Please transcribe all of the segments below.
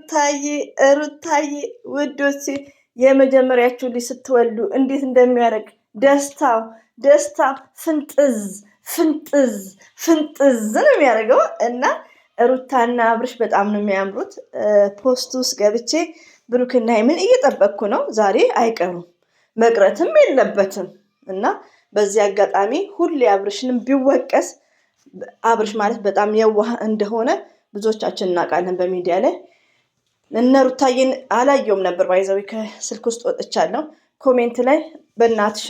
ሩታዬ ሩታዬ ውዶቼ የመጀመሪያችሁ ልጅ ስትወልዱ እንዴት እንደሚያደርግ ደስታ ፍንጥዝ ፍንጥዝ ፍንጥዝ ነው የሚያደርገው። እና ሩታና አብርሽ በጣም ነው የሚያምሩት። ፖስት ውስጥ ገብቼ ብሩክና ሀይሚን እየጠበቅኩ ነው። ዛሬ አይቀሩም፣ መቅረትም የለበትም። እና በዚህ አጋጣሚ ሁሌ አብርሽንም ቢወቀስ፣ አብርሽ ማለት በጣም የዋህ እንደሆነ ብዙዎቻችን እናውቃለን በሚዲያ ላይ። እነ ሩታዬን አላየውም ነበር ባይዘዊ ከስልክ ውስጥ ወጥቻለሁ። ኮሜንት ላይ በእናትሽ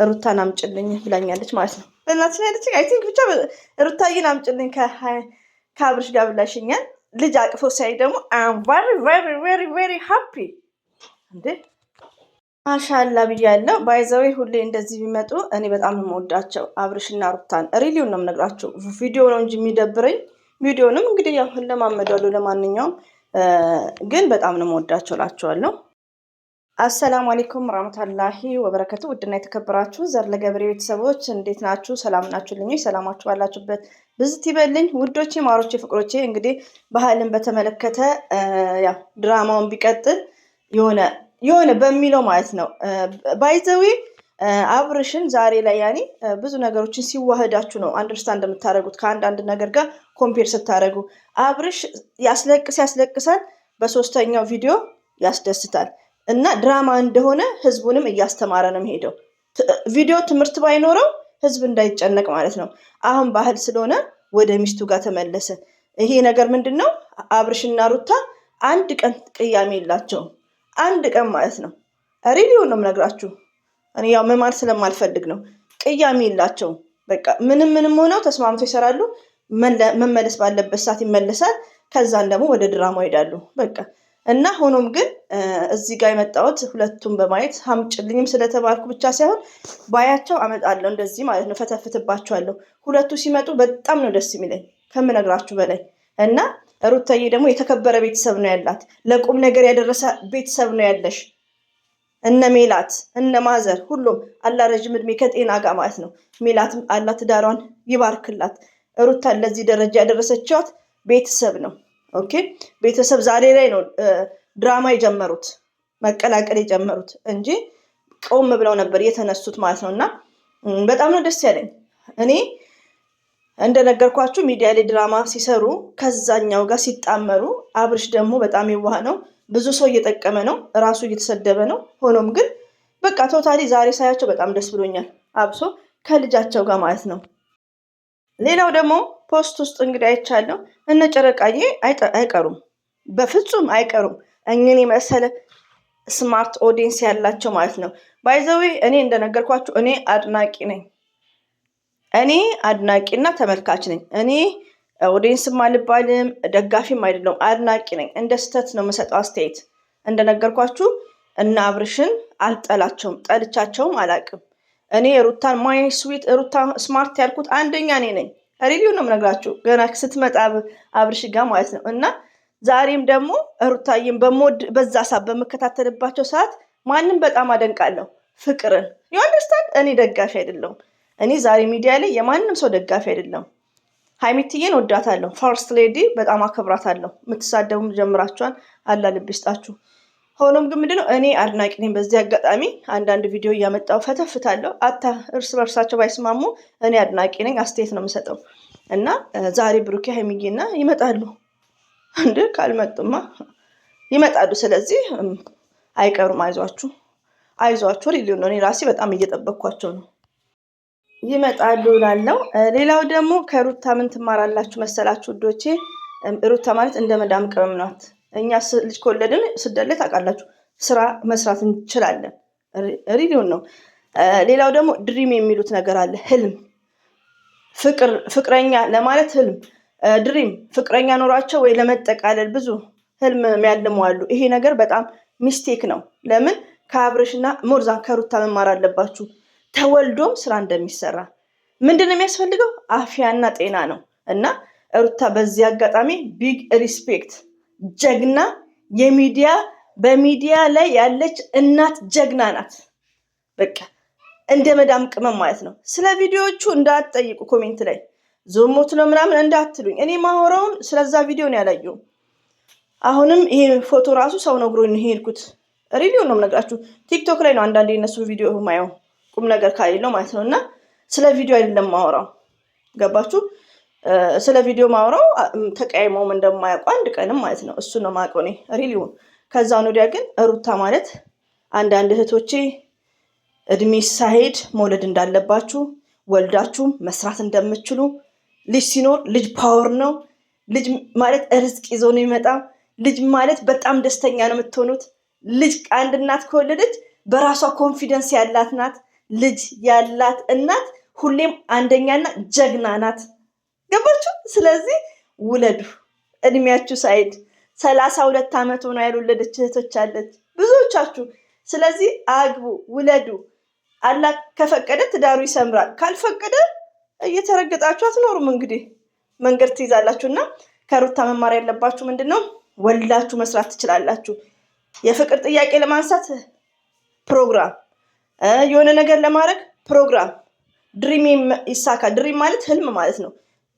ሩታን አምጭልኝ ብላኛለች ማለት ነው። በእናትሽ ያለች አይ ቲንክ ብቻ ሩታዬን አምጭልኝ ከአብርሽ ጋር ብላሽኛል። ልጅ አቅፎ ሳይ ደግሞ አም ቨሪ ቨሪ ቨሪ ቨሪ ሃፒ እንዴ ማሻላ ብያለሁ። ባይዘዊ ሁሌ እንደዚህ ቢመጡ እኔ በጣም ነው የምወዳቸው አብርሽና ሩታን። ሪሊውን ነው የምነግራቸው። ቪዲዮ ነው እንጂ የሚደብረኝ ቪዲዮንም እንግዲህ ያው ለማመዳሉ። ለማንኛውም ግን በጣም ነው የምወዳቸው እላቸዋለሁ። አሰላሙ አለይኩም ወራህመቱላሂ ወበረከቱ። ውድና የተከበራችሁ ዘር ለገብሬ ቤተሰቦች እንዴት ናችሁ? ሰላም ናችሁልኝ? ሰላማችሁ ባላችሁበት ብዝት ይበልኝ ውዶቼ፣ ማሮቼ፣ ፍቅሮቼ። እንግዲህ ባህልን በተመለከተ ያው ድራማውን ቢቀጥል የሆነ በሚለው ማለት ነው። ባይዘዊ አብርሽን ዛሬ ላይ ያኔ ብዙ ነገሮችን ሲዋህዳችሁ ነው አንደርስታንድ የምታደርጉት። ከአንዳንድ ነገር ጋር ኮምፔር ስታደርጉ አብርሽ ያስለቅሳል፣ በሶስተኛው ቪዲዮ ያስደስታል። እና ድራማ እንደሆነ ህዝቡንም እያስተማረ ነው የሚሄደው። ቪዲዮ ትምህርት ባይኖረው ህዝብ እንዳይጨነቅ ማለት ነው። አሁን ባህል ስለሆነ ወደ ሚስቱ ጋር ተመለሰ። ይሄ ነገር ምንድን ነው? አብርሽና ሩታ አንድ ቀን ቅያሜ የላቸውም። አንድ ቀን ማለት ነው። ሪሊውን ነው የምነግራችሁ። እኔ ያው መማር ስለማልፈልግ ነው። ቅያሜ የላቸውም። በቃ ምንም ሆነው ተስማምተው ይሰራሉ። መመለስ ባለበት ሰዓት ይመለሳል። ከዛን ደግሞ ወደ ድራማው ይሄዳሉ። በቃ እና ሆኖም ግን እዚህ ጋር የመጣሁት ሁለቱም በማየት አምጭልኝም ስለተባልኩ ብቻ ሳይሆን ባያቸው አመጣለሁ እንደዚህ ማለት ነው። ፈተፍትባቸዋለሁ። ሁለቱ ሲመጡ በጣም ነው ደስ የሚለኝ ከምነግራችሁ በላይ። እና ሩታዬ ደግሞ የተከበረ ቤተሰብ ነው ያላት። ለቁም ነገር ያደረሰ ቤተሰብ ነው ያለሽ። እነ ሜላት እነ ማዘር ሁሉም አላ ረጅም እድሜ ከጤና ጋር ማለት ነው። ሜላትም አላ ትዳሯን ይባርክላት። ሩታን ለዚህ ደረጃ ያደረሰችዋት ቤተሰብ ነው። ኦኬ ቤተሰብ ዛሬ ላይ ነው ድራማ የጀመሩት መቀላቀል የጀመሩት እንጂ ቆም ብለው ነበር የተነሱት ማለት ነው። እና በጣም ነው ደስ ያለኝ። እኔ እንደነገርኳችሁ ሚዲያ ላይ ድራማ ሲሰሩ ከዛኛው ጋር ሲጣመሩ፣ አብርሽ ደግሞ በጣም የዋህ ነው። ብዙ ሰው እየጠቀመ ነው፣ ራሱ እየተሰደበ ነው። ሆኖም ግን በቃ ቶታሊ ዛሬ ሳያቸው በጣም ደስ ብሎኛል። አብሶ ከልጃቸው ጋር ማለት ነው። ሌላው ደግሞ ፖስት ውስጥ እንግዲህ አይቻለሁ እነ ጨረቃዬ አይቀሩም፣ በፍጹም አይቀሩም። እኝን የመሰለ ስማርት ኦዲየንስ ያላቸው ማለት ነው። ባይዘዊ እኔ እንደነገርኳችሁ እኔ አድናቂ ነኝ። እኔ አድናቂና ተመልካች ነኝ። እኔ ኦዲየንስም አልባልም ደጋፊም አይደለም፣ አድናቂ ነኝ። እንደ ስህተት ነው የምሰጠው አስተያየት። እንደነገርኳችሁ እና አብርሽን አልጠላቸውም፣ ጠልቻቸውም አላቅም። እኔ ሩታን ማይ ስዊት ሩታ ስማርት ያልኩት አንደኛ እኔ ነኝ። ሪሊው ነው የምነግራችሁ ገና ስትመጣ አብርሽ ጋር ማለት ነው። እና ዛሬም ደግሞ ሩታዬን በዛ ሰዓት በምከታተልባቸው ሰዓት ማንም በጣም አደንቃለሁ ፍቅርን ይወንደስታል። እኔ ደጋፊ አይደለሁም። እኔ ዛሬ ሚዲያ ላይ የማንም ሰው ደጋፊ አይደለም። ሀይሚትዬን ወዳታለሁ፣ ፈርስት ሌዲ በጣም አከብራታለሁ። የምትሳደቡም ጀምራችኋል፣ አላ ልብ ይስጣችሁ። ሆኖም ግን ምንድነው እኔ አድናቂ ነኝ። በዚህ አጋጣሚ አንዳንድ ቪዲዮ እያመጣው ፈተፍታለሁ። እርስ በርሳቸው ባይስማሙ እኔ አድናቂ ነኝ፣ አስተያየት ነው የምሰጠው። እና ዛሬ ብሩኬ ሀይሚዬና ይመጣሉ እንደ ካልመጡማ ይመጣሉ። ስለዚህ አይቀሩም። አይዟችሁ ሪሊው ነው። እኔ ራሴ በጣም እየጠበቅኳቸው ነው። ይመጣሉ ላለው። ሌላው ደግሞ ከሩታ ምን ትማራላችሁ መሰላችሁ ውዶቼ? ሩታ ማለት እንደ መዳም ቅመም ናት። እኛ ልጅ ከወለድን ስደት ላይ ታውቃላችሁ ስራ መስራት እንችላለን። ሪሊውን ነው። ሌላው ደግሞ ድሪም የሚሉት ነገር አለ። ህልም፣ ፍቅረኛ ለማለት ህልም፣ ድሪም ፍቅረኛ ኖሯቸው ወይ ለመጠቃለል ብዙ ህልም የሚያልሙ አሉ። ይሄ ነገር በጣም ሚስቴክ ነው። ለምን ከአብርሽና ሞርዛን ከሩታ መማር አለባችሁ። ተወልዶም ስራ እንደሚሰራ ምንድን ነው የሚያስፈልገው? አፍያና ጤና ነው። እና ሩታ በዚህ አጋጣሚ ቢግ ሪስፔክት፣ ጀግና፣ በሚዲያ ላይ ያለች እናት ጀግና ናት። በቃ እንደ መዳም ቅመም ማለት ነው። ስለ ቪዲዮዎቹ እንዳትጠይቁ ኮሜንት ላይ ዞሞት ነው ምናምን እንዳትሉኝ። እኔ ማወራውን ስለዛ ቪዲዮ ነው ያላየው። አሁንም ይሄ ፎቶ ራሱ ሰው ነግሮኝ ነው የሄድኩት። ሪቪው ነው የምነግራችሁ። ቲክቶክ ላይ ነው አንዳንዴ የነሱ ቪዲዮ ማየው ቁም ነገር ካሌለው ማለት ነው። እና ስለ ቪዲዮ አይደለም ማወራው፣ ገባችሁ? ስለ ቪዲዮ ማውራው ተቀያይመውም እንደማያውቁ አንድ ቀንም ማለት ነው። እሱ ነው የማውቀው እኔ ሪሊውን። ከዛን ወዲያ ግን ሩታ ማለት አንዳንድ እህቶቼ እድሜ ሳይሄድ መውለድ እንዳለባችሁ፣ ወልዳችሁ መስራት እንደምችሉ፣ ልጅ ሲኖር ልጅ ፓወር ነው። ልጅ ማለት ርዝቅ ይዞ ነው የሚመጣ። ልጅ ማለት በጣም ደስተኛ ነው የምትሆኑት። ልጅ አንድ እናት ከወለደች በራሷ ኮንፊደንስ ያላት ናት። ልጅ ያላት እናት ሁሌም አንደኛና ጀግና ናት። ገባችሁ? ስለዚህ ውለዱ እድሜያችሁ ሳይድ 32 ዓመት ሆኖ ያልወለደች እህቶች አለች ብዙዎቻችሁ። ስለዚህ አግቡ፣ ውለዱ። አላህ ከፈቀደ ትዳሩ ይሰምራል፣ ካልፈቀደ እየተረገጣችሁ አትኖሩም። እንግዲህ መንገድ ትይዛላችሁ። እና ከሩታ መማር ያለባችሁ ምንድን ነው? ወልዳችሁ መስራት ትችላላችሁ። የፍቅር ጥያቄ ለማንሳት ፕሮግራም፣ የሆነ ነገር ለማድረግ ፕሮግራም፣ ድሪም ይሳካ። ድሪም ማለት ህልም ማለት ነው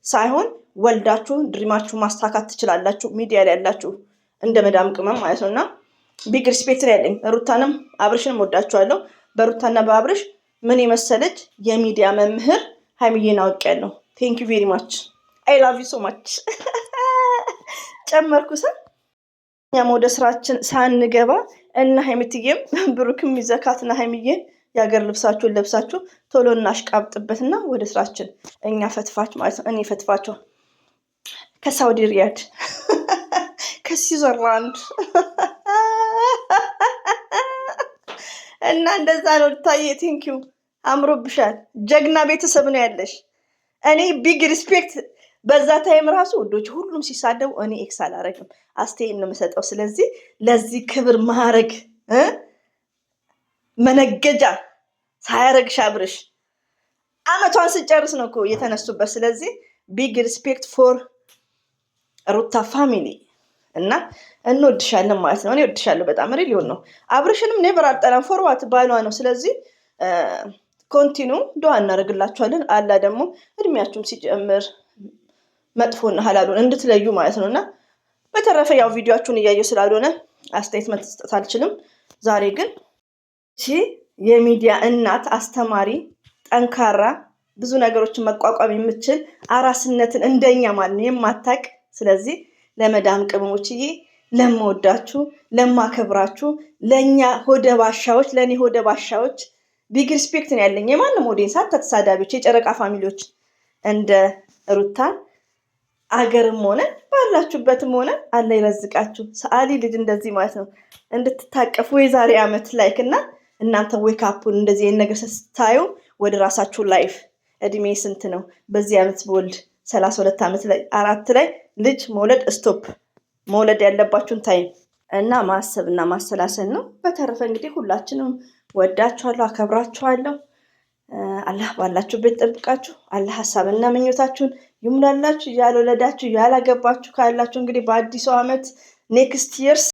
ሳይሆን ወልዳችሁ ድሪማችሁ ማስተካከት ትችላላችሁ። ሚዲያ ላይ ያላችሁ እንደ መዳም ቅመም ማለት ነው። እና ቢግ ሪስፔክት ነው ያለኝ። ሩታንም አብርሽንም ወዳችኋለሁ። በሩታና በአብርሽ ምን የመሰለች የሚዲያ መምህር ሀይሚዬን አውቄያለሁ። ቴንክ ዩ ቬሪ ማች አይ ላቭ ዩ ሶ ማች። ጨመርኩ እኛም ወደ ስራችን ሳንገባ እና ሀይሚትዬም ብሩክም ይዘካትና ሀይሚዬን የሀገር ልብሳችሁን ለብሳችሁ ቶሎ እናሽቃብጥበትና ወደ ስራችን እኛ ፈትፋች ማለት ነው። እኔ ፈትፋቸው ከሳውዲ ሪያድ ከስዊዘርላንድ እና እንደዛ ነው። ታዬ ቴንኪዩ አምሮብሻል። ጀግና ቤተሰብ ነው ያለሽ። እኔ ቢግ ሪስፔክት። በዛ ታይም ራሱ ውዶች ሁሉም ሲሳደቡ እኔ ኤክስ አላረግም፣ አስተያየት ነው የምሰጠው። ስለዚህ ለዚህ ክብር ማረግ መነገጃ ሳያረግሽ አብርሽ አመቷን ስጨርስ ነው እኮ የተነሱበት። ስለዚህ ቢግ ሪስፔክት ፎር ሩታ ፋሚሊ እና እንወድሻለን ማለት ነው። እኔ ወድሻለሁ በጣም ሪሊዮን ነው። አብርሽንም ኔቨር አልጠላም። ፎርዋት ባሏ ነው። ስለዚህ ኮንቲኑ ዱዓ እናደርግላችኋለን። አላ ደግሞ እድሜያችሁም ሲጨምር መጥፎና ሀላሉን እንድትለዩ ማለት ነው። እና በተረፈ ያው ቪዲዮአችሁን እያየሁ ስላልሆነ አስተያየት መስጠት አልችልም። ዛሬ ግን የሚዲያ እናት አስተማሪ፣ ጠንካራ፣ ብዙ ነገሮችን መቋቋም የምትችል አራስነትን እንደኛ ማለት ነው የማታቅ። ስለዚህ ለመዳም ቅመሞችዬ ለምወዳችሁ፣ ለማከብራችሁ፣ ለእኛ ሆደ ባሻዎች፣ ለእኔ ሆደ ባሻዎች ቢግ ሪስፔክት ነው ያለኝ። የማንም ኦዲየንስ ተሳዳቢዎች፣ የጨረቃ ፋሚሊዎች እንደ ሩታ አገርም ሆነ ባላችሁበትም ሆነ አላ ይረዝቃችሁ። ሰአሊ ልጅ እንደዚህ ማለት ነው እንድትታቀፉ የዛሬ ዓመት ላይክ እና እናንተ ዌካፑን እንደዚህ አይነት ነገር ስታዩ ወደ ራሳችሁ ላይፍ እድሜ ስንት ነው? በዚህ ዓመት በወልድ 32 ዓመት ላይ 4 ላይ ልጅ መውለድ ስቶፕ መውለድ ያለባችሁን ታይም እና ማሰብ እና ማሰላሰል ነው። በተረፈ እንግዲህ ሁላችንም ወዳችኋለሁ፣ አከብራችኋለሁ። አላህ ባላችሁበት ጠብቃችሁ። አላህ ሀሳብና ምኞታችሁን ይሙላላችሁ። ያልወለዳችሁ ያላገባችሁ ካላችሁ እንግዲህ በአዲሱ ዓመት ኔክስት ይርስ